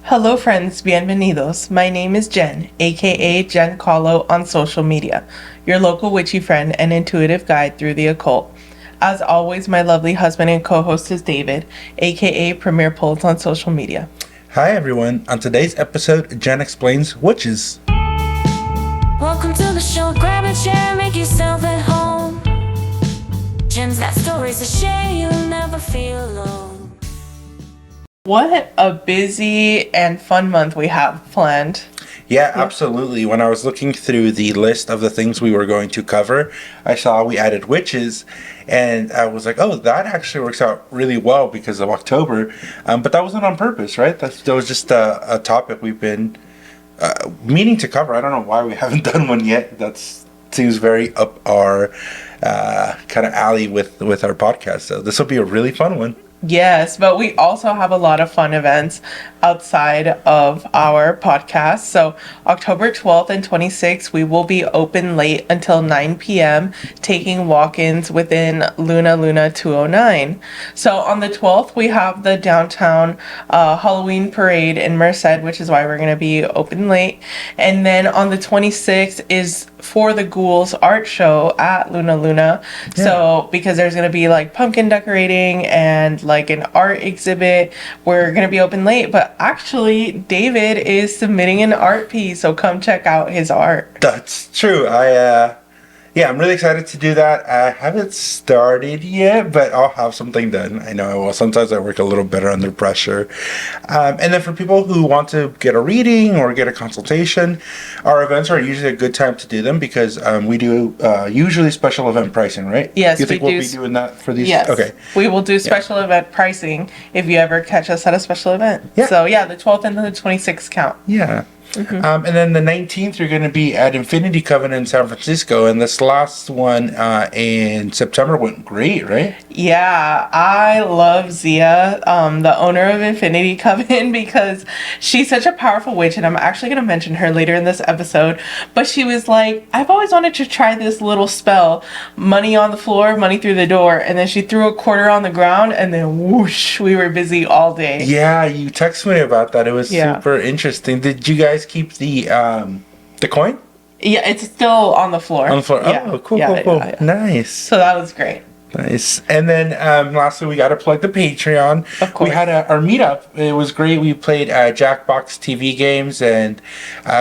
Hello friends, bienvenidos. My name is Jen, aka Jen Colo on social media, your local witchy friend and intuitive guide through the occult. As always, my lovely husband and co-host is David, aka Premier Pulse on social media. Hi everyone, on today's episode, Jen explains witches. Welcome to the show, grab a chair, make yourself at home. Jen's got stories to share, you'll never feel alone. What a busy and fun month we have planned. Yeah, absolutely. When I was looking through the list of the things we were going to cover, I saw we added witches, and I was like, oh, that actually works out really well because of October. But that wasn't on purpose, right? That was just a topic we've been meaning to cover. I don't know why we haven't done one yet. That seems very up our kind of alley with our podcast. So this will be a really fun one. Yes, but we also have a lot of fun events outside of our podcast. So October 12th and 26th, we will be open late until 9 p.m. taking walk-ins within Luna 209. So on the 12th, we have the downtown Halloween parade in Merced, which is why we're going to be open late. And then on the 26th is For the Ghouls art show at Luna. Yeah. So because there's going to be like pumpkin decorating and like an art exhibit, we're going to be open late. But actually, David is submitting an art piece, so come check out his art. That's true. I'm really excited to do that. I haven't started yet, but I'll have something done. I know I will. Sometimes I work a little better under pressure. And then for people who want to get a reading or get a consultation, our events are usually a good time to do them because we do usually special event pricing, right? Yes, you think we'll be doing that for these? Yes. Okay. We will do special event pricing if you ever catch us at a special event. Yeah. So yeah, the 12th and the 26th count. Yeah. Mm-hmm. And then the 19th, you're going to be at Infinity Covenant in San Francisco. And this last one in September went great, right? Yeah, I love Zia, the owner of Infinity Covenant, because she's such a powerful witch. And I'm actually going to mention her later in this episode. But she was like, I've always wanted to try this little spell. Money on the floor, money through the door. And then she threw a quarter on the ground and then whoosh, we were busy all day. Yeah, you texted me about that. It was super interesting. Did you guys keep the coin? Yeah, it's still on the floor. On the floor. Yeah. Oh, cool. Yeah. Nice. So that was great. Nice. And then lastly, we got to plug the Patreon. Of course. We had our meetup. It was great. We played Jackbox TV games, and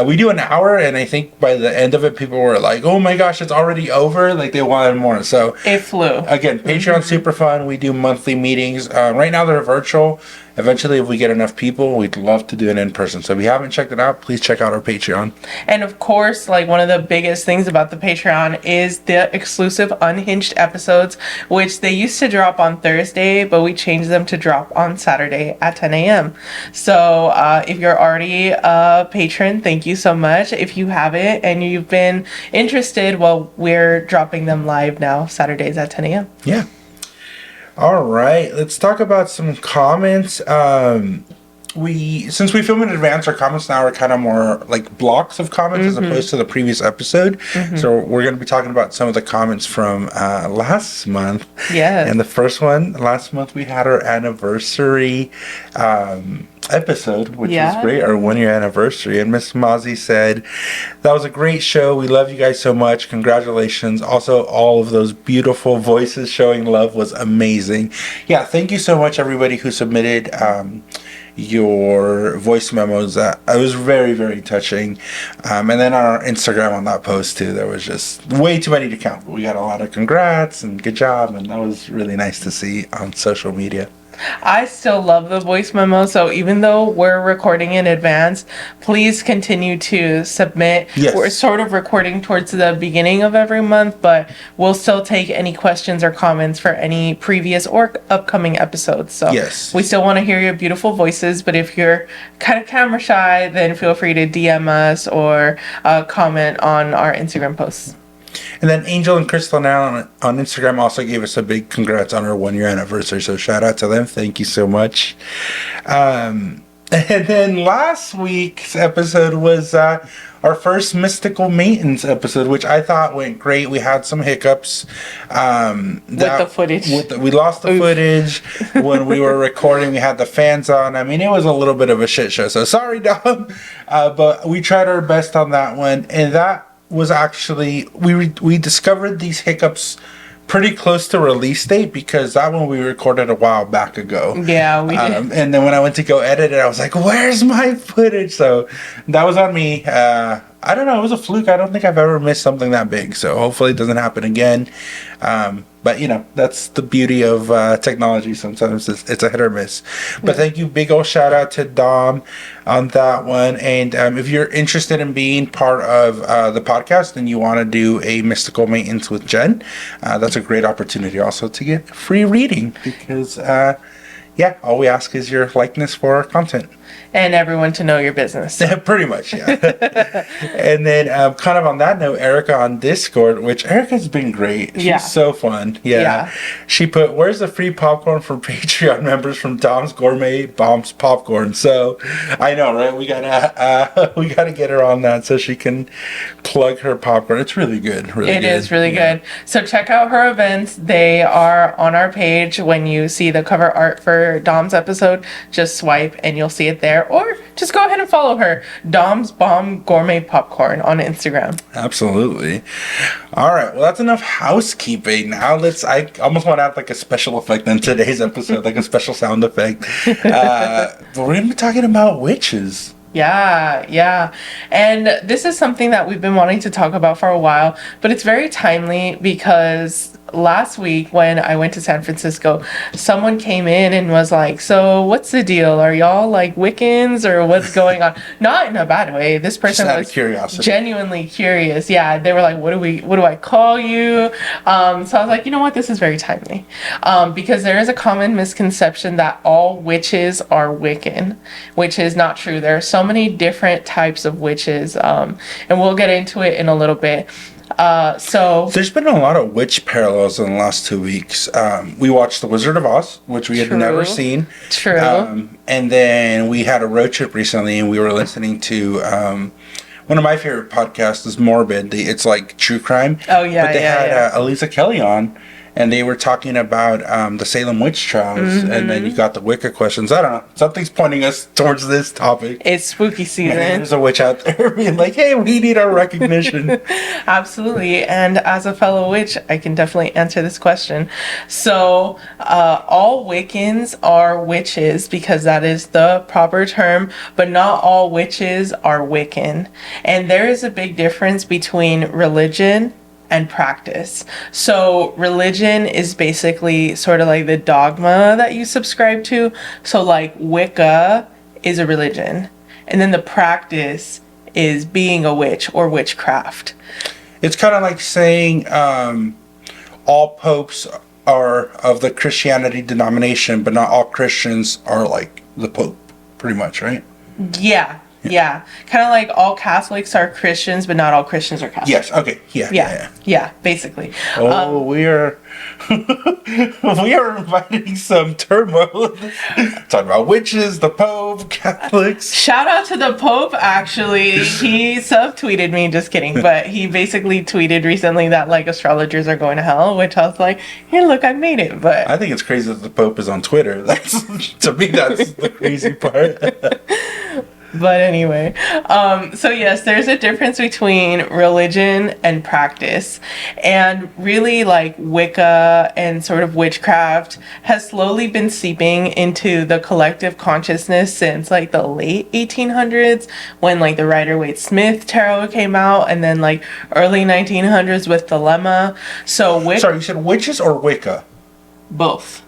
we do an hour, and I think by the end of it, people were like, oh my gosh, it's already over. Like, they wanted more. So it flew. Again, Patreon's super fun. We do monthly meetings. Right now, they're virtual. Eventually, if we get enough people, we'd love to do it in person. So if you haven't checked it out, please check out our Patreon. And of course, like one of the biggest things about the Patreon is the exclusive Unhinged episodes, which they used to drop on Thursday, but we changed them to drop on Saturday at 10 a.m. So if you're already a patron, thank you so much. If you haven't and you've been interested, well, we're dropping them live now, Saturdays at 10 a.m. Yeah. All right, let's talk about some comments. Since we film in advance, our comments now are kind of more like blocks of comments as opposed to the previous episode. So we're going to be talking about some of the comments from last month. Yes. And the first one, last month we had our anniversary episode, which was great, our 1 year anniversary. And Miss Mozzie said, that was a great show. We love you guys so much. Congratulations. Also, all of those beautiful voices showing love was amazing. Yeah, thank you so much, everybody who submitted your voice memos. It was very, very touching. And then on our Instagram on that post too, there was just way too many to count. We got a lot of congrats and good job, and that was really nice to see on social media. I still love the voice memo, so even though we're recording in advance, please continue to submit. Yes. We're sort of recording towards the beginning of every month, but we'll still take any questions or comments for any previous or upcoming episodes. So yes, we still want to hear your beautiful voices, but if you're kind of camera shy, then feel free to DM us or comment on our Instagram posts. And then Angel and Crystal now on Instagram also gave us a big congrats on our 1 year anniversary. So shout out to them. Thank you so much. And then last week's episode was our first mystical maintenance episode, which I thought went great. We had some hiccups. With the footage. We lost the footage when we were recording. We had the fans on. I mean, it was a little bit of a shit show. So sorry, Dom. But we tried our best on that one. And that was actually, we discovered these hiccups pretty close to release date, because that one we recorded a while back ago. Yeah, we did. And then when I went to go edit it, I was like, where's my footage? So that was on me. I don't know, it was a fluke. I don't think I've ever missed something that big, so hopefully it doesn't happen again. But you know, that's the beauty of technology. Sometimes it's a hit or miss. But thank you, big old shout out to Dom on that one. And if you're interested in being part of the podcast and you want to do a mystical maintenance with Jen, that's a great opportunity also to get free reading, because yeah, all we ask is your likeness for our content. And everyone to know your business. Pretty much, yeah. And then kind of on that note, Erica on Discord, which Erica's been great. She's so fun. Yeah. She put, where's the free popcorn for Patreon members from Dom's Gourmet Bombs Popcorn? So I know, right? We gotta get her on that so she can plug her popcorn. It's really good. It is really good. So check out her events. They are on our page. When you see the cover art for Dom's episode, just swipe and you'll see it there. Or just go ahead and follow her, Dom's Bomb Gourmet Popcorn, on Instagram. Absolutely. All right. Well, that's enough housekeeping. Now I almost want to have like a special effect in today's episode, like a special sound effect. But we're going to be talking about witches. Yeah. And this is something that we've been wanting to talk about for a while, but it's very timely because last week when I went to San Francisco, someone came in and was like, so what's the deal? Are y'all like Wiccans or what's going on? Not in a bad way. This person was genuinely curious. Yeah. They were like, what do I call you? So I was like, you know what? This is very timely. Because there is a common misconception that all witches are Wiccan, which is not true. There are so many different types of witches. And we'll get into it in a little bit. So there's been a lot of witch parallels in the last 2 weeks. We watched The Wizard of Oz, which we had never seen. True. And then we had a road trip recently, and we were listening to one of my favorite podcasts is Morbid. It's like true crime. Oh yeah. But they had Elisa Kelly on, and they were talking about the Salem witch trials, and then you got the Wicca questions. I don't know. Something's pointing us towards this topic. It's spooky season. And there's a witch out there being like, hey, we need our recognition. Absolutely. And as a fellow witch, I can definitely answer this question. So all Wiccans are witches because that is the proper term, but not all witches are Wiccan. And there is a big difference between religion and practice. So religion is basically sort of like the dogma that you subscribe to. So like Wicca is a religion, and then the practice is being a witch or witchcraft. It's kind of like saying all popes are of the Christianity denomination, but not all Christians are like the Pope, pretty much, right? Yeah. Kind of like all Catholics are Christians, but not all Christians are Catholics. Yes. Okay. Yeah. Basically. Oh, we are inviting some turmoil. Talking about witches, the Pope, Catholics. Shout out to the Pope. Actually, he subtweeted me. Just kidding. But he basically tweeted recently that like astrologers are going to hell, which I was like, hey, look, I made it. But I think it's crazy that the Pope is on Twitter. That's to me, that's the crazy part. But anyway, so yes, there's a difference between religion and practice. And really like Wicca and sort of witchcraft has slowly been seeping into the collective consciousness since like the late 1800s when like the Rider-Waite-Smith tarot came out, and then like early 1900s with Dilemma. So Sorry, you said witches or Wicca? Both.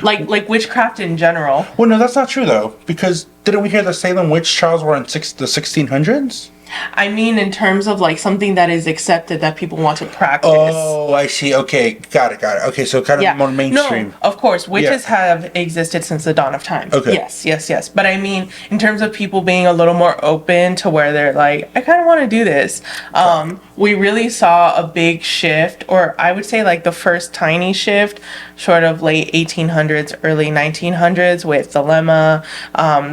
Like witchcraft in general. Well, no, that's not true though, because didn't we hear the Salem witch trials were in the 1600s? I mean, in terms of like something that is accepted that people want to practice. Oh, I see. Okay, got it. Okay, so kind of more mainstream. No, of course, witches have existed since the dawn of time. Okay. Yes. But I mean, in terms of people being a little more open to where they're like, I kind of want to do this. We really saw a big shift, or I would say like the first tiny shift, sort of late 1800s, early 1900s with the Lemma,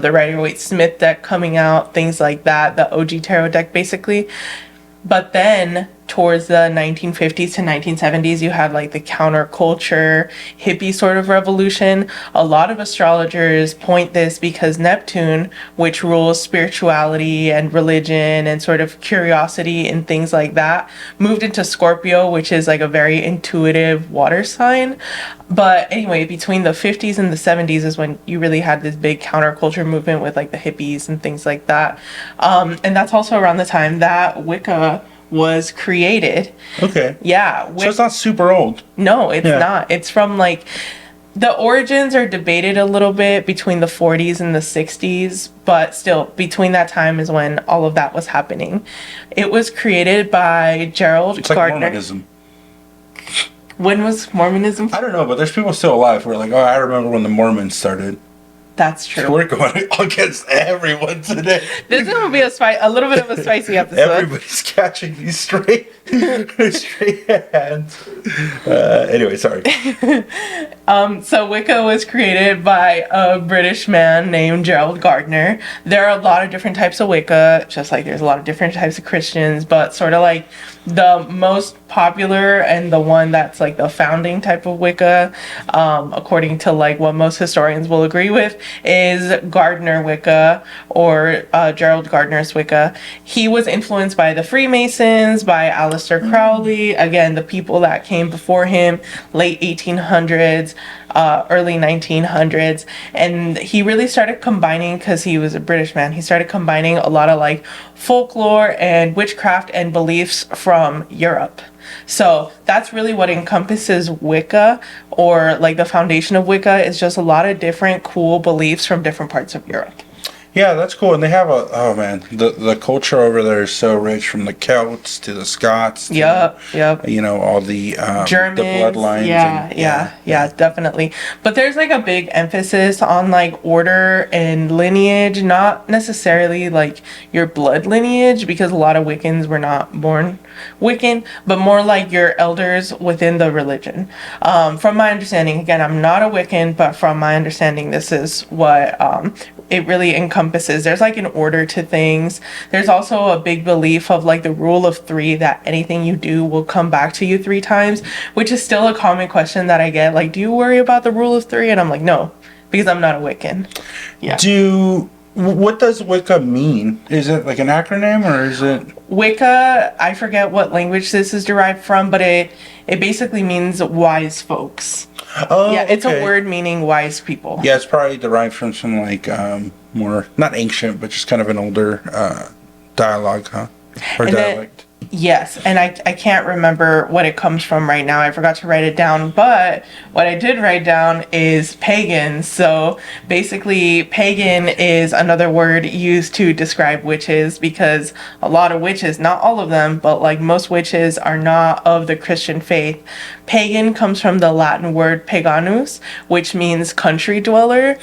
the Rider-Waite Smith deck coming out, things like that, the OG tarot deck basically. But then towards the 1950s to 1970s, you had like the counterculture hippie sort of revolution. A lot of astrologers point this because Neptune, which rules spirituality and religion and sort of curiosity and things like that, moved into Scorpio, which is like a very intuitive water sign. But anyway, between the 50s and the 70s is when you really had this big counterculture movement with like the hippies and things like that. And that's also around the time that Wicca was created. Okay. Yeah. So it's not super old. No, it's not. It's from like, the origins are debated a little bit between the 40s and the 60s, but still, between that time is when all of that was happening. It was created by Gerald It's like Gardner. Mormonism. When was Mormonism? I don't know, but there's people still alive who are like, oh, I remember when the Mormons started. That's true. We're going against everyone today. This is gonna be a little bit of a spicy episode. Everybody's catching these straight hands. Anyway, sorry. So Wicca was created by a British man named Gerald Gardner. There are a lot of different types of Wicca, just like there's a lot of different types of Christians, but sort of like the most popular and the one that's like the founding type of Wicca, according to like what most historians will agree with, is Gardner Wicca, or Gerald Gardner's Wicca. He was influenced by the Freemasons, by Aleister Crowley, again, the people that came before him, late 1800s, early 1900s, and he really started combining, because he was a British man, he started combining a lot of like folklore and witchcraft and beliefs from Europe. So that's really what encompasses Wicca, or like the foundation of Wicca is just a lot of different cool beliefs from different parts of Europe. Yeah, that's cool. And they have the culture over there is so rich, from the Celts to the Scots. To, Yep. You know, all the Germans, the bloodlines. Yeah, definitely. But there's like a big emphasis on like order and lineage, not necessarily like your blood lineage, because a lot of Wiccans were not born Wiccan, but more like your elders within the religion. From my understanding, again, I'm not a Wiccan, but from my understanding, this is what it really encompasses. There's like an order to things. There's also a big belief of like the rule of three, that anything you do will come back to you 3 times, which is still a common question that I get. Like, do you worry about the rule of 3? And I'm like, no, because I'm not a Wiccan. Yeah. What does Wicca mean? Is it like an acronym, or is it? Wicca, I forget what language this is derived from, but it basically means wise folks. Oh, yeah, it's okay. a word meaning wise people. Yeah, it's probably derived from some like more, not ancient, but just kind of an older dialogue, huh? Or And dialect. Yes, and I can't remember what it comes from right now. I forgot to write it down, but what I did write down is pagan. So basically, pagan is another word used to describe witches, because a lot of witches, not all of them, but like most witches, are not of the Christian faith. Pagan comes from the Latin word paganus, which means country dweller.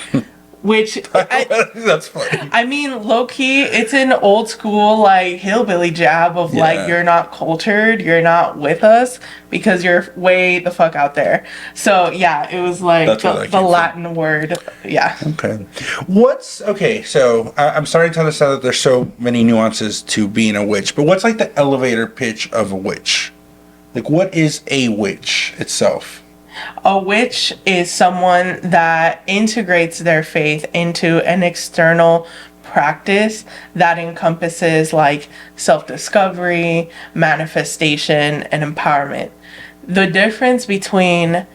Which that's funny. I mean, low key, it's an old school like hillbilly jab of like, you're not cultured, you're not with us because you're way the fuck out there. So yeah, it was like the Latin word. Yeah. Okay. So I'm starting to understand that there's so many nuances to being a witch, but what's like the elevator pitch of a witch? Like, what is a witch itself? A witch is someone that integrates their faith into an external practice that encompasses like self-discovery, manifestation, and empowerment. The difference between,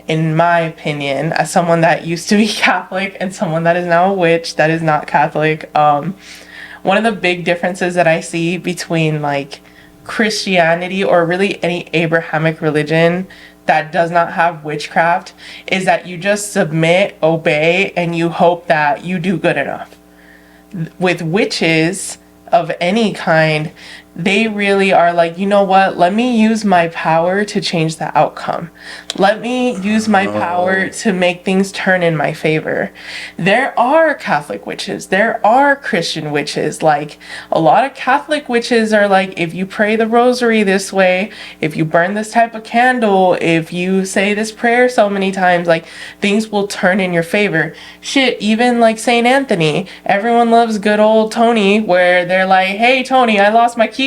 in my opinion, as someone that used to be Catholic and someone that is now a witch that is not Catholic, one of the big differences that I see between like Christianity, or really any Abrahamic religion that does not have witchcraft, is that you just submit, obey, and you hope that you do good enough. With witches, of any kind, they really are like, you know what? Let me use my power to change the outcome. Let me use my power to make things turn in my favor. There are Catholic witches. There are Christian witches. Like, a lot of Catholic witches are like, if you pray the rosary this way, if you burn this type of candle, if you say this prayer so many times, like, things will turn in your favor. Shit, even like Saint Anthony. Everyone loves good old Tony, where they're like, hey, Tony, I lost my keys.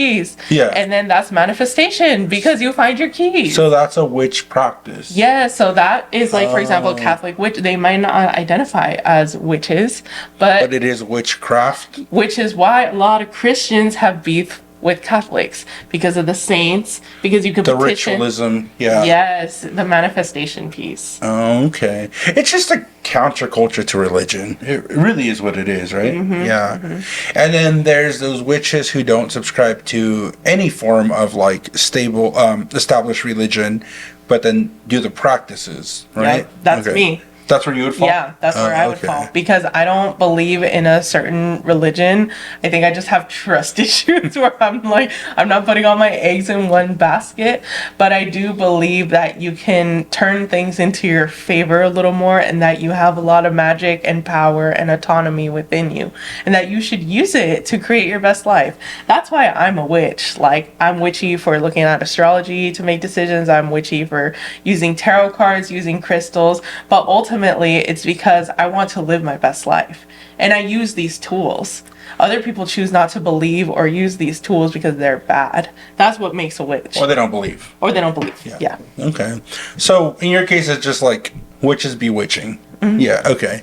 Yeah. And then that's manifestation because you find your keys. So that's a witch practice. Yeah, so that is like, for example, Catholic witch. They might not identify as witches, but it is witchcraft. which is why a lot of Christians have beef with Catholics because of the saints, because you could The petition. ritualism, yeah. Yes, the manifestation piece. Oh, okay. It's just a counterculture to religion. It really is what it is, right? Yeah. And then there's those witches who don't subscribe to any form of like stable, established religion, but then do the practices, right? Yep, that's me. That's where you would fall? Yeah, that's where I would fall, because I don't believe in a certain religion. I think I just have trust issues where I'm like, I'm not putting all my eggs in one basket, but I do believe that you can turn things into your favor a little more, and that you have a lot of magic and power and autonomy within you, and that you should use it to create your best life. That's why I'm a witch. Like, I'm witchy for looking at astrology to make decisions. I'm witchy for using tarot cards, using crystals, but ultimately it's because I want to live my best life, and I use these tools. Other people choose not to believe or use these tools because they're bad. That's what makes a witch. Or they don't believe. Or they don't believe. Yeah. Okay. So in your case, it's just like witches bewitching. Yeah. Okay.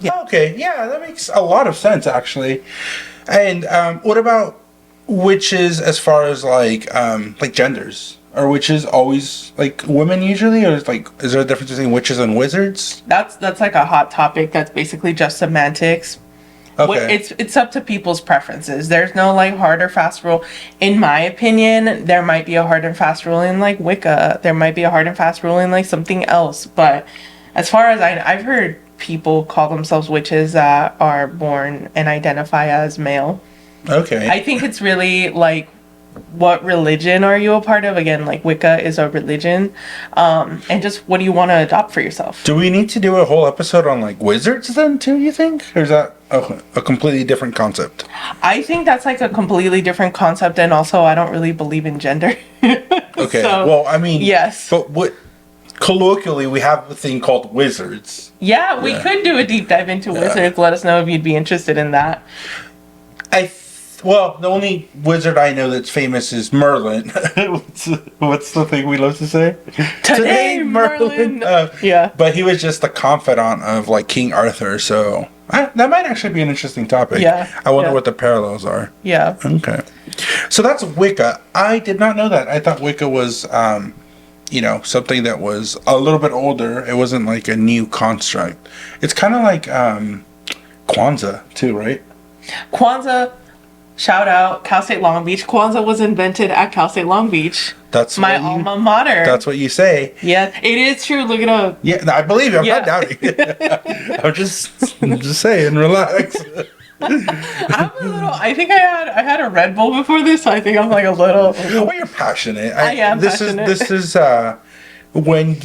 Yeah. Okay. Yeah, that makes a lot of sense actually. And what about witches as far as like genders? Are witches always like women usually, or is there a difference between witches and wizards? That's like a hot topic. That's basically just semantics. Okay. It's up to people's preferences. There's no like hard or fast rule. In my opinion, there might be a hard and fast rule in like Wicca. There might be a hard and fast rule in like something else. But as far as I've heard people call themselves witches that are born and identify as male. Okay. I think it's really like, what religion are you a part of? Again, like Wicca is a religion. And just what do you want to adopt for yourself? Do we need to do a whole episode on like wizards then too, you think? Or is that a completely different concept? I think that's like a completely different concept, and also I don't really believe in gender. Okay. So, well, I mean, yes. But what colloquially we have a thing called wizards. Yeah, we could do a deep dive into wizards. Let us know if you'd be interested in that. Well, the only wizard I know that's famous is Merlin. What's the thing we love to say? Today, Merlin. Yeah. But he was just the confidant of like King Arthur, so that might actually be an interesting topic. Yeah. I wonder what the parallels are. Yeah. Okay. So that's Wicca. I did not know that. I thought Wicca was, something that was a little bit older. It wasn't like a new construct. It's kind of like Kwanzaa too, right? Kwanzaa. Shout out Cal State Long Beach. Kwanzaa was invented at Cal State Long Beach. That's my alma mater. That's what you say. Yeah, it is true. Look it up. Yeah, I believe you. I'm not doubting. I'm just saying. Relax. I think I had a Red Bull before this, so I think I'm like a little. Well, you're passionate. I am passionate. This is when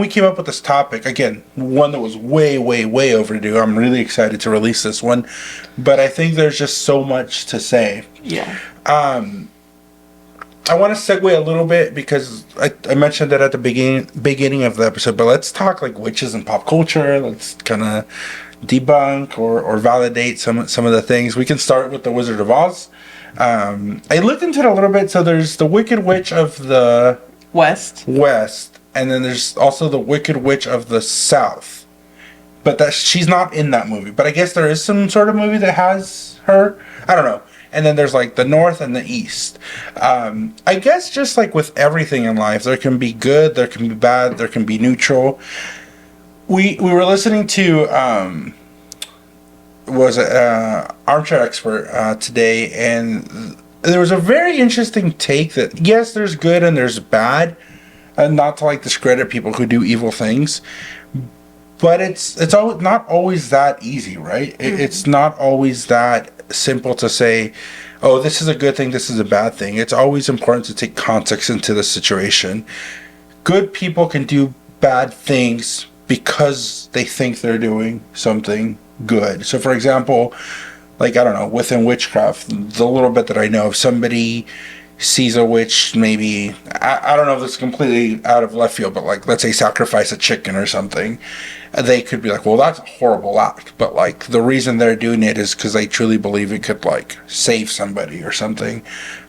we came up with this topic, again, one that was way, way, way overdue. I'm really excited to release this one, but I think there's just so much to say. Yeah. I want to segue a little bit because I mentioned it at the beginning of the episode, but let's talk like witches and pop culture. Let's kind of debunk or validate some of the things. We can start with the Wizard of Oz. I looked into it a little bit. So there's the Wicked Witch of the West, and then there's also the Wicked Witch of the South. But she's not in that movie. But I guess there is some sort of movie that has her. I don't know. And then there's like the North and the East. I guess just like with everything in life, there can be good, there can be bad, there can be neutral. We were listening to Armchair Expert today, and there was a very interesting take that yes, there's good and there's bad, and not to like discredit people who do evil things, but it's always not always that easy, right? It's not always that simple to say, oh, this is a good thing, this is a bad thing. It's always important to take context into the situation. Good people can do bad things because they think they're doing something good. So for example, like, I don't know, within witchcraft, the little bit that I know, if somebody sees a witch, maybe, I don't know if it's completely out of left field, but like, let's say sacrifice a chicken or something, they could be like, well, that's a horrible act, but like, the reason they're doing it is because they truly believe it could like save somebody or something.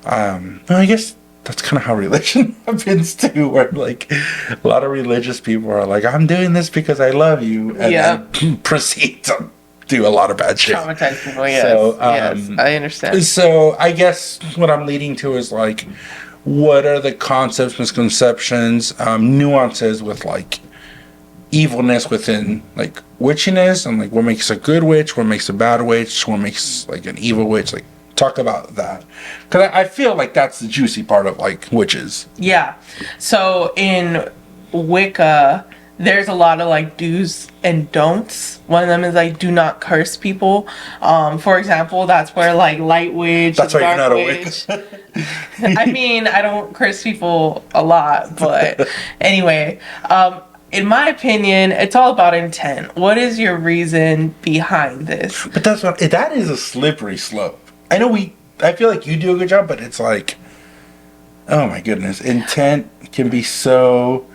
I guess that's kind of how religion happens too, where like a lot of religious people are like, I'm doing this because I love you, and then proceed to do a lot of bad shit. Traumatize people, yes. So, yes, I understand. So I guess what I'm leading to is like, what are the concepts, misconceptions, nuances with like evilness within like witchiness, and like what makes a good witch, what makes a bad witch, what makes like an evil witch. Like, talk about that, because I feel like that's the juicy part of like witches. Yeah. So in Wicca, there's a lot of like do's and don'ts. One of them is like, do not curse people. For example, that's where like light witch, That's why you're dark not a witch. I mean, I don't curse people a lot, but anyway, in my opinion, it's all about intent. What is your reason behind this? But that is a slippery slope. I feel like you do a good job, but it's like, oh my goodness, intent can be so,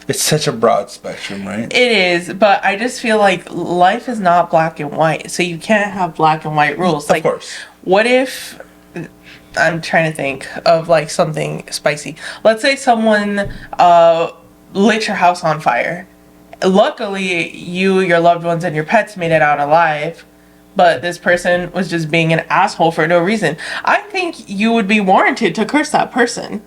it's such a broad spectrum, right? It is, but I just feel like life is not black and white, so you can't have black and white rules. Like, of course. What if, I'm trying to think of like something spicy. Let's say someone lit your house on fire. Luckily, you, your loved ones, and your pets made it out alive, but this person was just being an asshole for no reason. I think you would be warranted to curse that person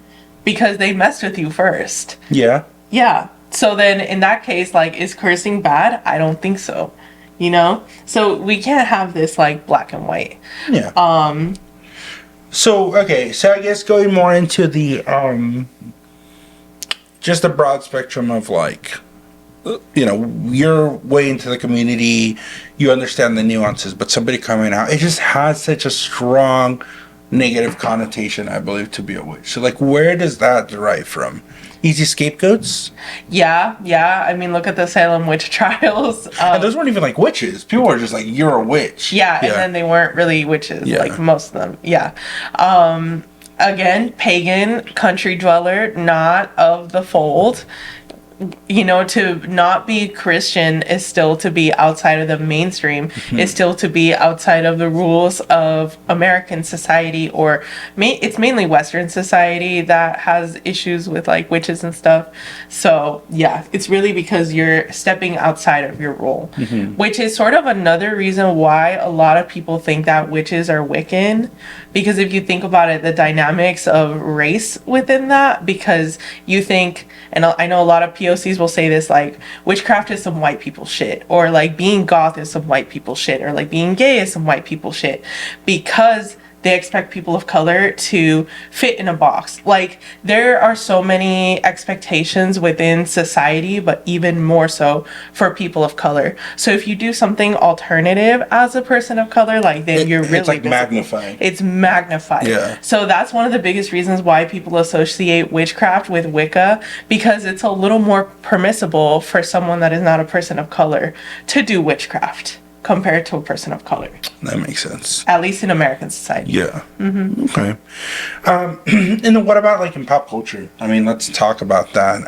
because they messed with you first. Yeah. Yeah. So then in that case, like, is cursing bad? I don't think so. You know? So we can't have this like black and white. Yeah. So, okay. So I guess going more into the, just a broad spectrum of like, you know, you're way into the community, you understand the nuances, but somebody coming out, it just has such a strong negative connotation, I believe, to be a witch. So like, where does that derive from? Easy scapegoats? Yeah. I mean, look at the Salem witch trials. And those weren't even like witches. People were just like, you're a witch. Yeah, and then they weren't really witches, like most of them. Yeah. Again, pagan, country dweller, not of the fold. You know, to not be Christian is still to be outside of the mainstream, is still to be outside of the rules of American society, or it's mainly Western society that has issues with like witches and stuff. So yeah, it's really because you're stepping outside of your role, which is sort of another reason why a lot of people think that witches are Wiccan. Because if you think about it, the dynamics of race within that, because you think, and I know a lot of POCs will say this, like, witchcraft is some white people shit, or like being goth is some white people shit, or like being gay is some white people shit, because they expect people of color to fit in a box. Like, there are so many expectations within society, but even more so for people of color. So if you do something alternative as a person of color, like, then you're really... It's like magnified. It's magnified. Yeah. So that's one of the biggest reasons why people associate witchcraft with Wicca, because it's a little more permissible for someone that is not a person of color to do witchcraft compared to a person of color. That makes sense. At least in American society. Yeah. Okay. And then what about like in pop culture? I mean, let's talk about that.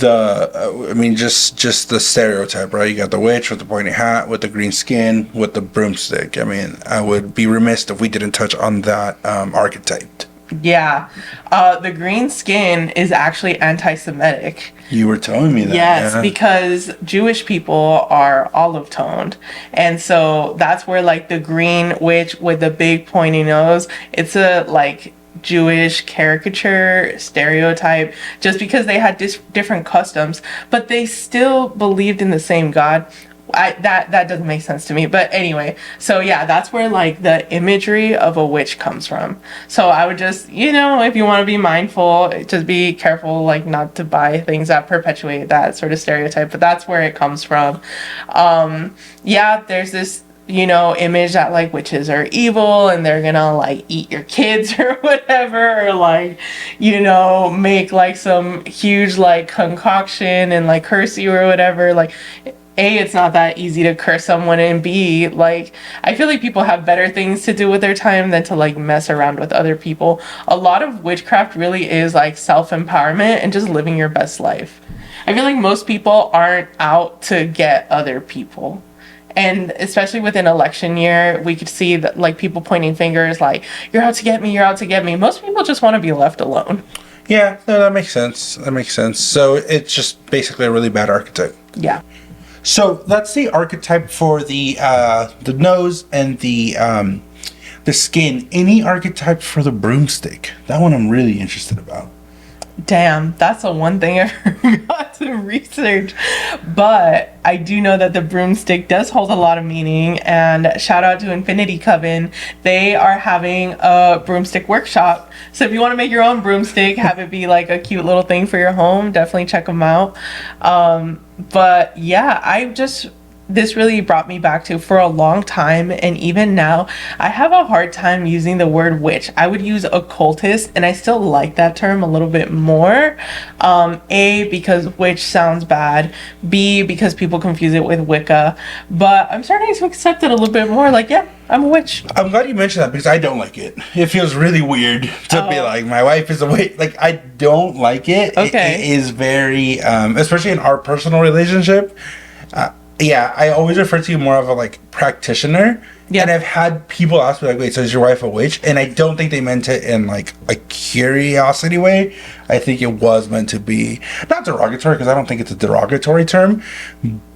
I mean, just the stereotype, right? You got the witch with the pointy hat, with the green skin, with the broomstick. I mean, I would be remiss if we didn't touch on that archetype. Yeah. The green skin is actually anti-Semitic. You were telling me that. Yes, because Jewish people are olive toned. And so that's where like the green witch with the big pointy nose, it's a like Jewish caricature stereotype, just because they had different customs, but they still believed in the same God. That doesn't make sense to me. But anyway, so yeah, that's where like the imagery of a witch comes from. So I would just, if you want to be mindful, just be careful, like not to buy things that perpetuate that sort of stereotype. But that's where it comes from. Yeah, there's this image that like witches are evil and they're gonna like eat your kids or whatever, or like make like some huge like concoction and like curse you or whatever. Like, A, it's not that easy to curse someone, and B, like, I feel like people have better things to do with their time than to like mess around with other people. A lot of witchcraft really is like self-empowerment and just living your best life. I feel like most people aren't out to get other people. And especially within election year, we could see that like people pointing fingers like, you're out to get me, you're out to get me. Most people just want to be left alone. Yeah, no, that makes sense. That makes sense. So it's just basically a really bad archetype. Yeah. So that's the archetype for the nose and the skin. Any archetype for the broomstick? That one I'm really interested about. Damn, that's the one thing I forgot to research. But I do know that the broomstick does hold a lot of meaning. And shout out to Infinity Coven. They are having a broomstick workshop. So if you want to make your own broomstick, have it be like a cute little thing for your home, definitely check them out. But yeah, this really brought me back to, for a long time, and even now, I have a hard time using the word witch. I would use occultist, and I still like that term a little bit more. A, because witch sounds bad. B, because people confuse it with Wicca. But I'm starting to accept it a little bit more. Like, yeah, I'm a witch. I'm glad you mentioned that because I don't like it. It feels really weird to be like, my wife is a witch. Like, I don't like it. Okay. It is very, especially in our personal relationship. Yeah, I always refer to you more of a like practitioner. Yeah. And I've had people ask me like, wait, so is your wife a witch? And I don't think they meant it in like a curiosity way. I think it was meant to be not derogatory, because I don't think it's a derogatory term,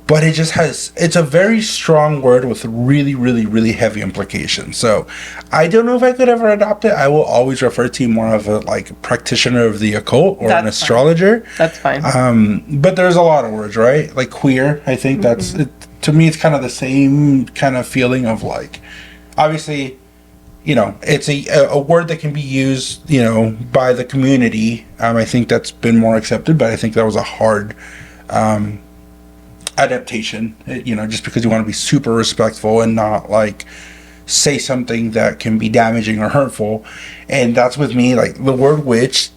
but it's a very strong word with really, really, really heavy implications. So I don't know if I could ever adopt it. I will always refer to you more of a like practitioner of the occult or an astrologer. That's fine. But there's a lot of words, right? Like queer, I think that's it. To me, it's kind of the same kind of feeling of like, obviously, it's a word that can be used, by the community. I think that's been more accepted, but I think that was a hard adaptation, just because you want to be super respectful and not like say something that can be damaging or hurtful. And that's with me, like the word witch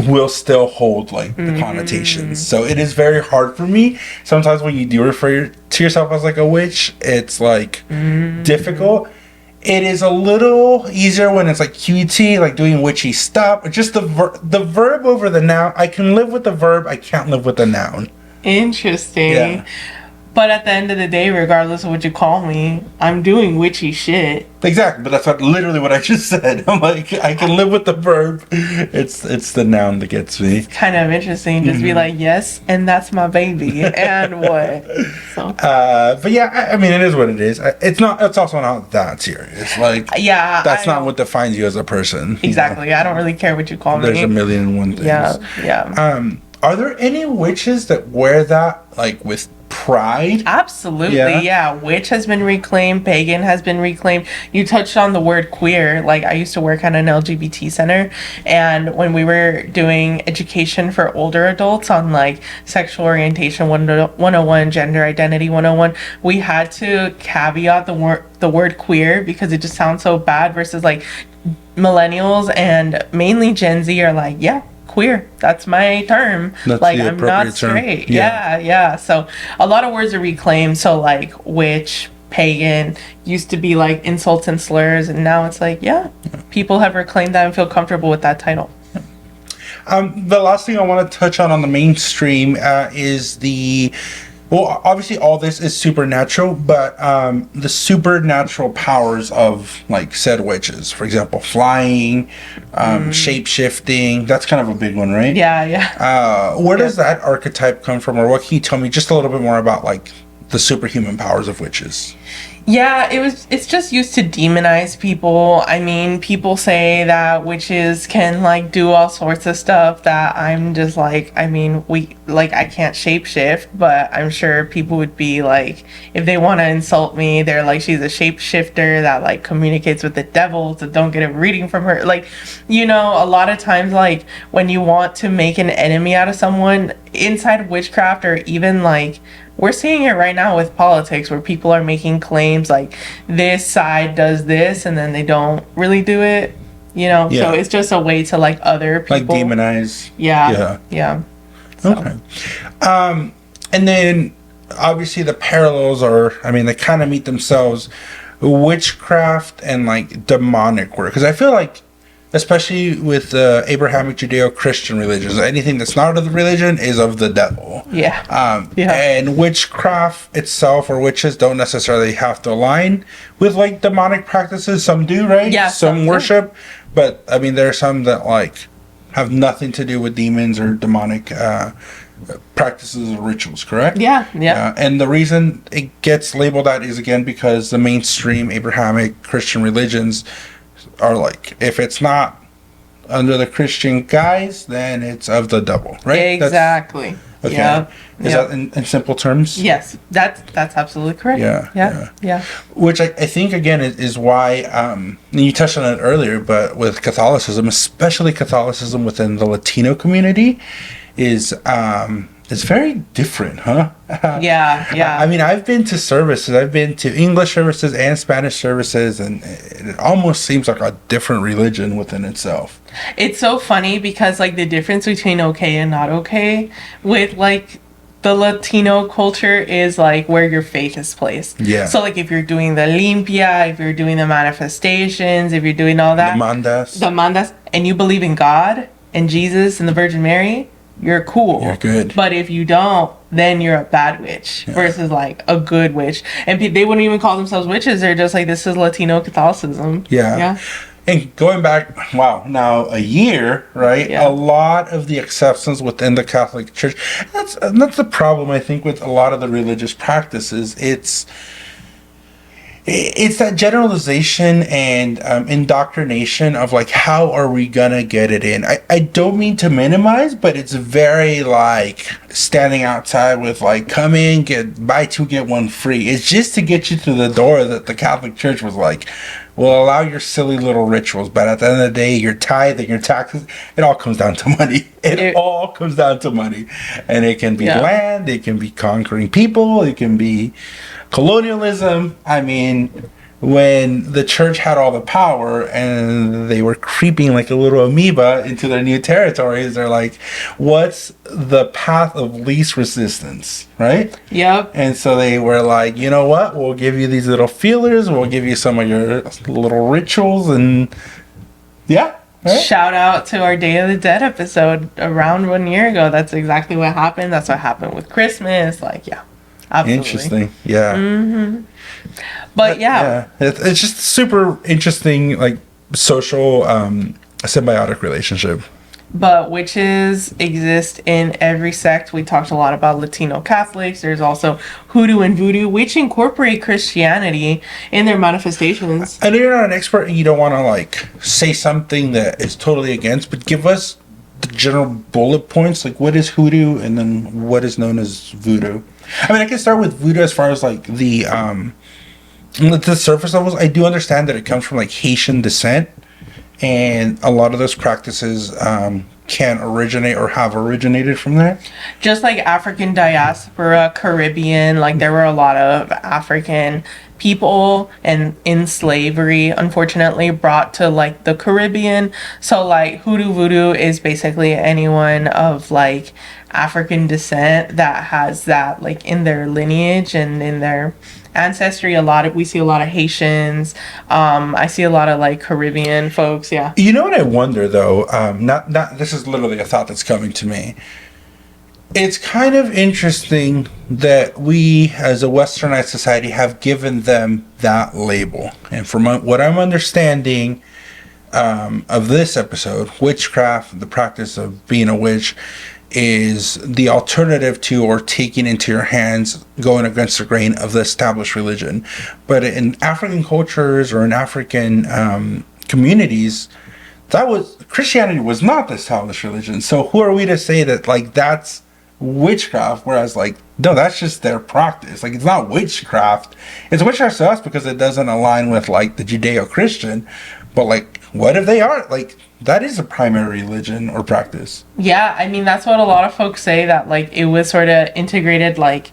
will still hold like the connotations. So it is very hard for me. Sometimes when you do refer to yourself as like a witch, it's like difficult. It is a little easier when it's like QT, like doing witchy stuff. Just the verb over the noun. I can live with the verb. I can't live with the noun. Interesting. Yeah. But at the end of the day, regardless of what you call me, I'm doing witchy shit. Exactly, but that's literally what I just said. I'm like, I can live with the verb. It's the noun that gets me. It's kind of interesting. Just be like, yes, and that's my baby. And what? So. But yeah, I mean, it is what it is. It's also not that serious. Like, yeah, that's not what defines you as a person. Exactly. I don't really care what you call me. There's a million and one things. Yeah. Are there any witches that wear that like with pride? Absolutely, yeah. Witch has been reclaimed, pagan has been reclaimed. You touched on the word queer. Like, I used to work at an LGBT center, and when we were doing education for older adults on like sexual orientation 101, gender identity 101, we had to caveat the word queer because it just sounds so bad, versus like millennials and mainly Gen Z are like, yeah, queer, that's my term. That's like, the I'm not straight term. Yeah. So a lot of words are reclaimed. So like witch, pagan used to be like insults and slurs, and now it's like, people have reclaimed that and feel comfortable with that title. The last thing I want to touch on the mainstream is well, obviously all this is supernatural, but the supernatural powers of like said witches, for example, flying, shape-shifting, that's kind of a big one, right? Yeah. Where does that archetype come from, or what can you tell me just a little bit more about like the superhuman powers of witches? Yeah, it's just used to demonize people. I mean, people say that witches can like do all sorts of stuff that I'm just like, I mean, I can't shapeshift, but I'm sure people would be like, if they want to insult me, they're like, she's a shapeshifter that like communicates with the devil, so don't get a reading from her. Like, a lot of times, like when you want to make an enemy out of someone inside of witchcraft, or even like we're seeing it right now with politics, where people are making claims like this side does this and then they don't really do it, Yeah. So it's just a way to like other people like demonize. yeah so. Okay. And then obviously the parallels are, I mean, they kind of meet themselves, witchcraft and like demonic work, because I feel like, especially with the Abrahamic Judeo-Christian religions, anything that's not of the religion is of the devil. Yeah. And witchcraft itself, or witches, don't necessarily have to align with like demonic practices. Some do, right? Yeah, some worship, but I mean, there are some that like have nothing to do with demons or demonic practices or rituals, correct? Yeah. And the reason it gets labeled that is, again, because the mainstream Abrahamic Christian religions are like, if it's not under the Christian guise, then it's of the devil, right? Exactly. Okay. Yeah. Is that in simple terms? Yes, that's absolutely correct. Yeah. Which I think, again, is why, and you touched on it earlier, but with Catholicism, especially Catholicism within the Latino community, is very different, huh? Yeah. I mean, I've been to services. I've been to English services and Spanish services, and it almost seems like a different religion within itself. It's so funny because like the difference between okay and not okay with like the Latino culture is like where your faith is placed. Yeah. So like if you're doing the limpia, if you're doing the manifestations, if you're doing all that, the mandas, and you believe in God and Jesus and the Virgin Mary, you're cool. You're good. But if you don't, then you're a bad witch versus like a good witch. And they wouldn't even call themselves witches. They're just like, this is Latino Catholicism. Yeah. And going back, now a year, right? Yeah. A lot of the acceptance within the Catholic Church. That's the problem, I think, with a lot of the religious practices. It's that generalization and indoctrination of like, how are we gonna get it in? I don't mean to minimize, but it's very like standing outside with like, come in, buy two get one free. It's just to get you through the door, that the Catholic Church was like, we'll allow your silly little rituals, but at the end of the day, your tithe and your taxes, it all comes down to money. It all comes down to money. And it can be land, it can be conquering people, it can be colonialism. I mean, when the church had all the power and they were creeping like a little amoeba into their new territories, they're like, what's the path of least resistance, right? Yep. And so they were like, you know what? We'll give you these little feelers. We'll give you some of your little rituals, and right? Shout out to our Day of the Dead episode around 1 year ago. That's exactly what happened. That's what happened with Christmas. Like, absolutely. Interesting. Yeah. Mm-hmm. But it's just super interesting, like social symbiotic relationship. But witches exist in every sect. We talked a lot about Latino Catholics. There's also hoodoo and voodoo, which incorporate Christianity in their manifestations. I know you're not an expert and you don't want to like say something that is totally against, but give us the general bullet points. Like, what is hoodoo, and then what is known as voodoo? I mean, I can start with voodoo as far as like the surface levels. I do understand that it comes from like Haitian descent, and a lot of those practices can originate or have originated from there. Just like African diaspora, Caribbean, like there were a lot of African people and in slavery, unfortunately, brought to like the Caribbean. So like hoodoo voodoo is basically anyone of like African descent that has that like in their lineage and in their ancestry. We see a lot of Haitians. I see a lot of like Caribbean folks. Yeah. You know what I wonder though? Not this is literally a thought that's coming to me. It's kind of interesting that we, as a westernized society, have given them that label. And from what I'm understanding of this episode, witchcraft, the practice of being a witch, is the alternative to, or taking into your hands, going against the grain of the established religion. But in African cultures or in African communities, Christianity was not the established religion. So who are we to say that like that's witchcraft? Whereas like, no, that's just their practice. Like, it's not witchcraft. It's witchcraft to us because it doesn't align with like the Judeo-Christian. But like, what if they are? Like, that is a primary religion or practice. Yeah, I mean, that's what a lot of folks say, that like it was sort of integrated, like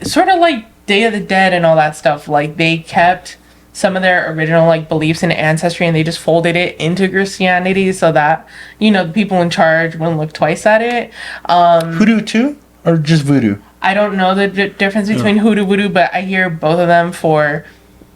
sort of like Day of the Dead and all that stuff. Like, they kept some of their original like beliefs and ancestry, and they just folded it into Christianity so that, you know, the people in charge wouldn't look twice at it. Hoodoo too, or just voodoo? I don't know the difference between hoodoo, voodoo, but I hear both of them for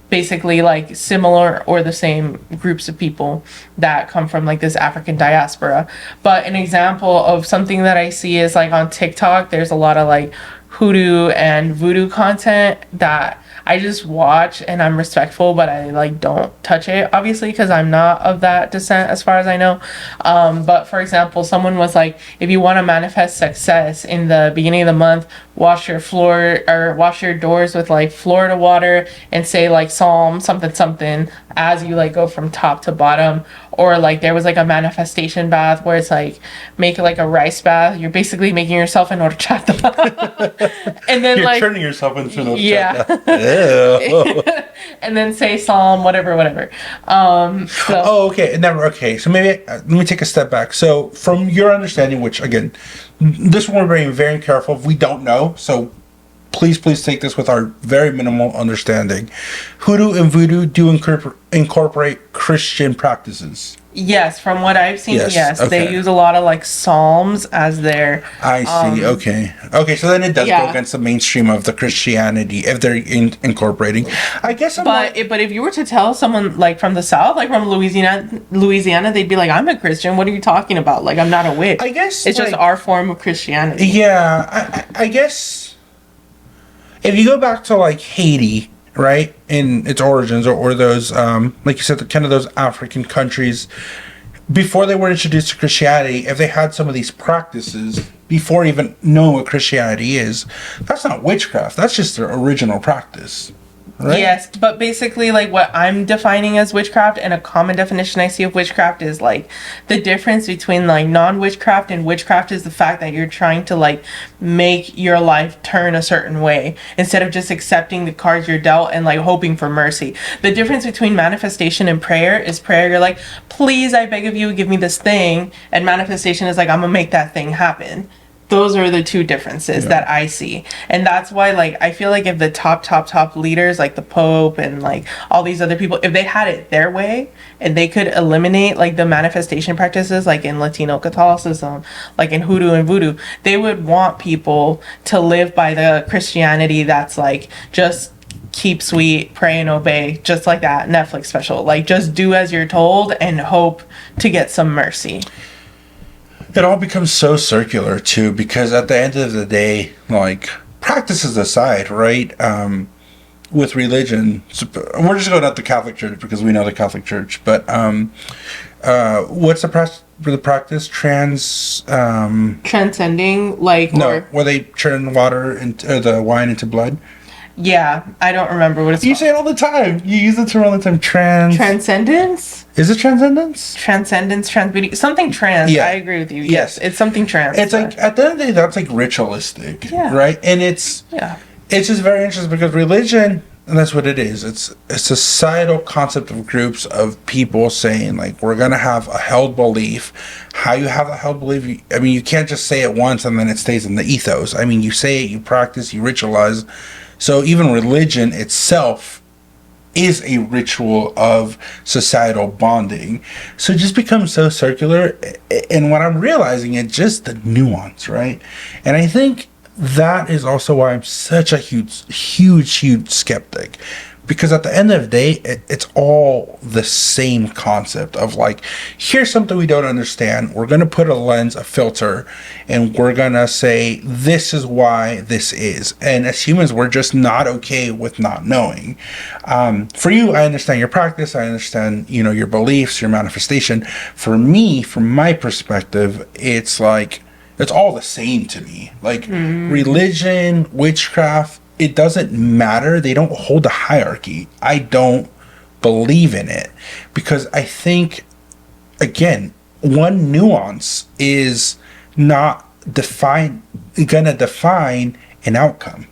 basically like similar or the same groups of people that come from like this African diaspora. But an example of something that I see is like on TikTok, there's a lot of like hoodoo and voodoo content that I just watch, and I'm respectful, but I like don't touch it, obviously, because I'm not of that descent as far as I know. But for example, someone was like, if you want to manifest success in the beginning of the month, wash your floor or wash your doors with like Florida water and say like Psalm something something as you like go from top to bottom. Or like there was like a manifestation bath where it's like make like a rice bath. You're basically making yourself an horchata. And then You're like turning yourself into an horchata. Yeah. And then say Psalm whatever. Oh, okay. Okay. So maybe let me take a step back. So from your understanding, which again, this one we're being very careful. We don't know. So please take this with our very minimal understanding. Hoodoo and voodoo do incorporate Christian practices. Yes, from what I've seen, yes. Okay. They use a lot of like psalms as their... I see, okay. So then it does go against the mainstream of the Christianity if they're incorporating. I guess But if you were to tell someone like from the South, like from Louisiana, they'd be like, I'm a Christian, what are you talking about? Like, I'm not a witch. I guess it's just our form of Christianity. Yeah, I guess if you go back to like Haiti, right, in its origins, or those like you said, kind of those African countries before they were introduced to Christianity, if they had some of these practices before even knowing what Christianity is, that's not witchcraft, that's just their original practice, right? Yes, but basically like what I'm defining as witchcraft, and a common definition I see of witchcraft is like the difference between like non-witchcraft and witchcraft is the fact that you're trying to like make your life turn a certain way instead of just accepting the cards you're dealt and like hoping for mercy. The difference between manifestation and prayer is prayer, you're like, please, I beg of you, give me this thing, and manifestation is like, I'm gonna make that thing happen. Those are the two differences that I see. And that's why, like, I feel like if the top leaders, like the Pope and, like, all these other people, if they had it their way and they could eliminate, like, the manifestation practices, like in Latino Catholicism, like in hoodoo and voodoo, they would want people to live by the Christianity that's, like, just keep sweet, pray and obey, just like that Netflix special. Like, just do as you're told and hope to get some mercy. It all becomes so circular too, because at the end of the day, like, practices aside, right? With religion, we're just going at the Catholic Church because we know the Catholic Church. But what's the practice? Transcending, like, where they turn the wine into blood. Yeah, I don't remember what it's called. You say it all the time. You use the term all the time. Transcendence? Is it transcendence? Transcendence, beauty. Something trans. Yeah. I agree with you. Yes, it's something trans. It's like, at the end of the day, that's like ritualistic. Yeah. Right? And it's just very interesting because religion, and that's what it is. It's a societal concept of groups of people saying, like, we're going to have a held belief. How you have a held belief, I mean, you can't just say it once and then it stays in the ethos. I mean, you say it, you practice, you ritualize. So even religion itself is a ritual of societal bonding. So it just becomes so circular. And what I'm realizing is just the nuance, right? And I think that is also why I'm such a huge skeptic. Because at the end of the day, it's all the same concept of like, here's something we don't understand. We're going to put a lens, a filter, and we're going to say, this is why this is. And as humans, we're just not okay with not knowing. For you, I understand your practice. I understand, your beliefs, your manifestation. For me, from my perspective, it's like, it's all the same to me. Like religion, witchcraft, it doesn't matter. They don't hold a hierarchy. I don't believe in it because I think, again, one nuance is not gonna define an outcome.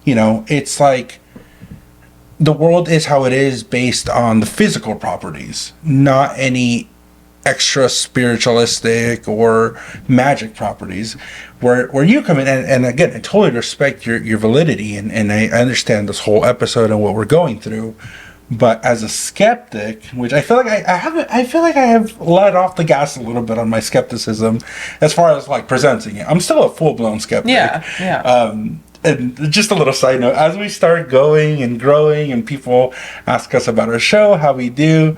You know, it's like the world is how it is based on the physical properties, not any extra spiritualistic or magic properties where you come in and again, I totally respect your validity and I understand this whole episode and what we're going through. But as a skeptic, which I feel like I feel like I have let off the gas a little bit on my skepticism as far as like presenting it. I'm still a full-blown skeptic. Yeah. And just a little side note, as we start going and growing and people ask us about our show, how we do,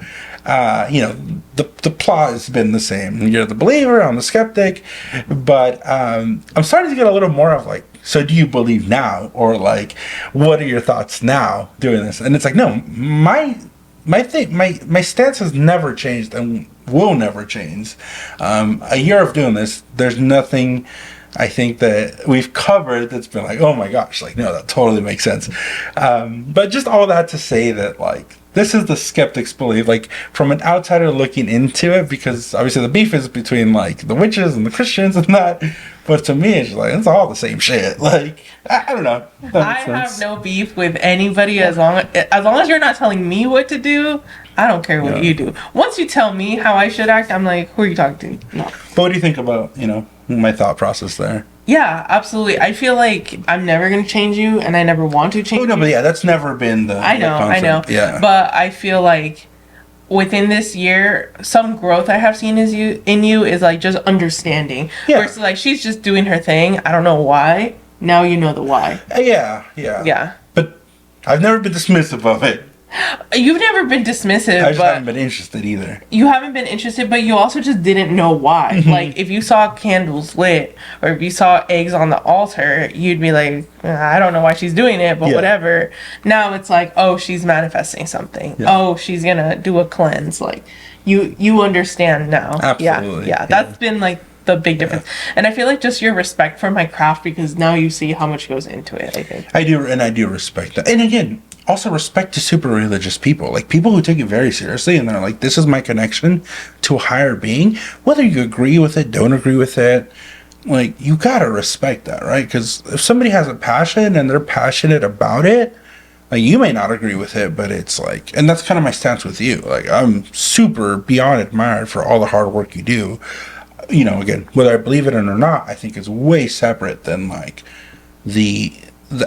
you know, the plot has been the same. You're the believer, I'm the skeptic. But I'm starting to get a little more of like, so do you believe now? Or like, what are your thoughts now doing this? And it's like, no, my stance has never changed and will never change. A year of doing this, there's nothing I think that we've covered that's been like, oh my gosh, like, no, that totally makes sense. But just all that to say that, like, this is the skeptic's belief, like, from an outsider looking into it, because obviously the beef is between, like, the witches and the Christians and that. But to me, it's like, it's all the same shit. Like, I don't know. I have no beef with anybody as long as you're not telling me what to do. I don't care what you do. Once you tell me how I should act, I'm like, who are you talking to? No. But what do you think about, you know, my thought process there? Yeah, absolutely. I feel like I'm never going to change you, and I never want to change you. Oh, no, but yeah, that's never been the I know. Yeah. But I feel like within this year, some growth I have seen in you is like just understanding. Yeah. Versus like she's just doing her thing. I don't know why. Now you know the why. Yeah. But I've never been dismissive of it. You've never been dismissive, I just but haven't been interested either. you haven't been interested, but you also just didn't know why. Like, if you saw candles lit or if you saw eggs on the altar, you'd be like, I don't know why she's doing it, but whatever. Now it's like, oh, she's manifesting something. Yeah. Oh, she's gonna do a cleanse. Like, you understand now. Absolutely. Yeah. That's been like the big difference. And I feel like just your respect for my craft, because now you see how much goes into it, I think. I do respect that. And again, also respect to super religious people, like people who take it very seriously and they're like, this is my connection to a higher being, whether you agree with it, don't agree with it, like, you gotta respect that, right? Because if somebody has a passion and they're passionate about it, like, you may not agree with it, but it's like, and that's kind of my stance with you, like, I'm super beyond admired for all the hard work you do. You know, again, whether I believe it or not, I think is way separate than like the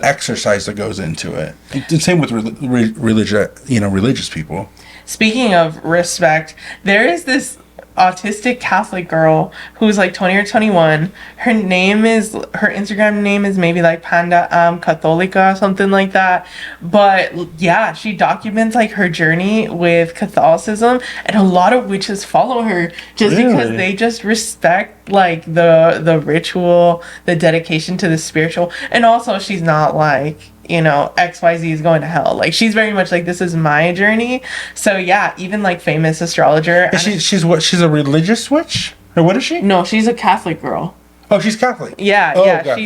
exercise that goes into it. The same with religious people. Speaking of respect, there is this autistic Catholic girl who's like 20 or 21. Her Instagram name is maybe like Panda Catholica or something like that. But yeah, she documents like her journey with Catholicism, and a lot of witches follow her just because they just respect like the ritual, the dedication to the spiritual. And also she's not like, you know, XYZ is going to hell. Like, she's very much like, this is my journey. So yeah, even like famous astrologer. She's a religious witch? Or what is she? No, she's a Catholic girl. Oh, she's Catholic. Yeah.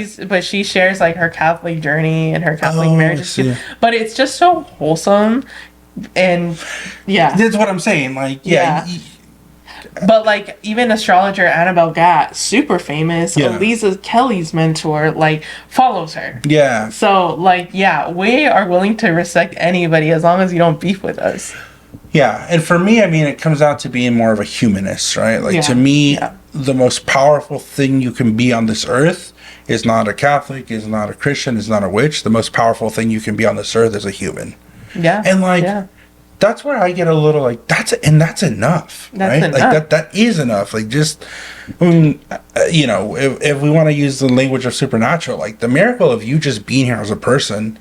She shares like her Catholic journey and her Catholic marriage. But it's just so wholesome. And yeah. That's what I'm saying. Like, but like, even astrologer Annabelle Gatt, super famous, Aliza Kelly's mentor, like, follows her. Yeah. So like, yeah, we are willing to respect anybody as long as you don't beef with us. Yeah, and for me, I mean, it comes out to being more of a humanist, right? Like, to me, the most powerful thing you can be on this earth is not a Catholic, is not a Christian, is not a witch. The most powerful thing you can be on this earth is a human. Yeah. And like, that's where I get a little like, that's enough, right? Enough. Like, that is enough. Like, just, you know, if we want to use the language of supernatural, like, the miracle of you just being here as a person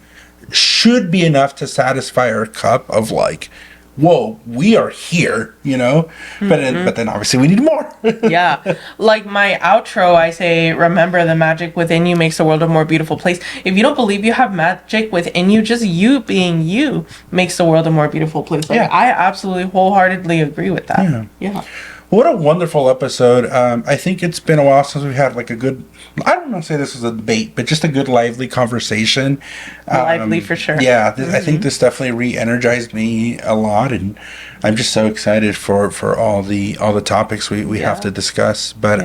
should be enough to satisfy our cup of like, whoa, we are here, you know? But then obviously we need more. Yeah. Like my outro, I say, remember the magic within you makes the world a more beautiful place. If you don't believe you have magic within you, just you being you makes the world a more beautiful place. Like, I absolutely wholeheartedly agree with that. Yeah. What a wonderful episode. I think it's been a while since we've had like a good, I don't want to say this was a debate, but just a good lively conversation. Lively for sure. Yeah, I think this definitely re-energized me a lot, and I'm just so excited for all the topics we have to discuss. But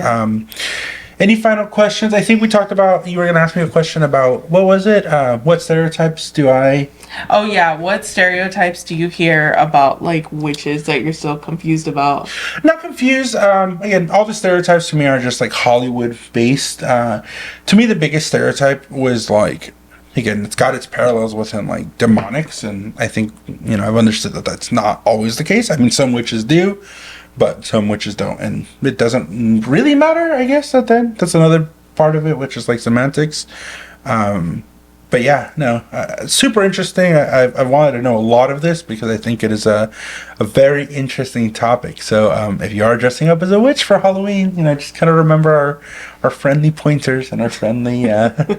any final questions? I think we talked about, you were going to ask me a question about, what was it? What stereotypes do I... Oh yeah, what stereotypes do you hear about like witches that you're still confused about? Not confused. Again, all the stereotypes to me are just like Hollywood based. To me, the biggest stereotype was like, again, it's got its parallels within like demonics, and I think, you know, I've understood that that's not always the case. I mean, some witches do, but some witches don't, and it doesn't really matter, I guess. That's another part of it, which is like semantics. But yeah, no, super interesting. I wanted to know a lot of this because I think it is a very interesting topic. So if you are dressing up as a witch for Halloween, you know, just kind of remember our friendly pointers and our friendly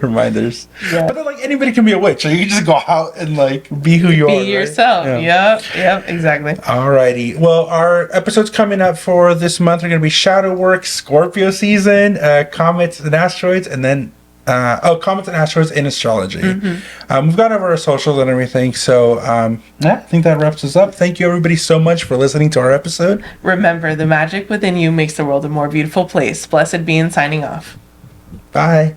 reminders. Yeah. But then, like, anybody can be a witch. So you can just go out and like be who you are. Be yourself. Right? Yep, exactly. Alrighty. Well, our episodes coming up for this month are going to be Shadow Work, Scorpio season, comets and asteroids, and then comets and asteroids in astrology. We've gone over our socials and everything, so I think that wraps us up. Thank you everybody so much for listening to our episode. Remember, the magic within you makes the world a more beautiful place. Blessed being signing off. Bye.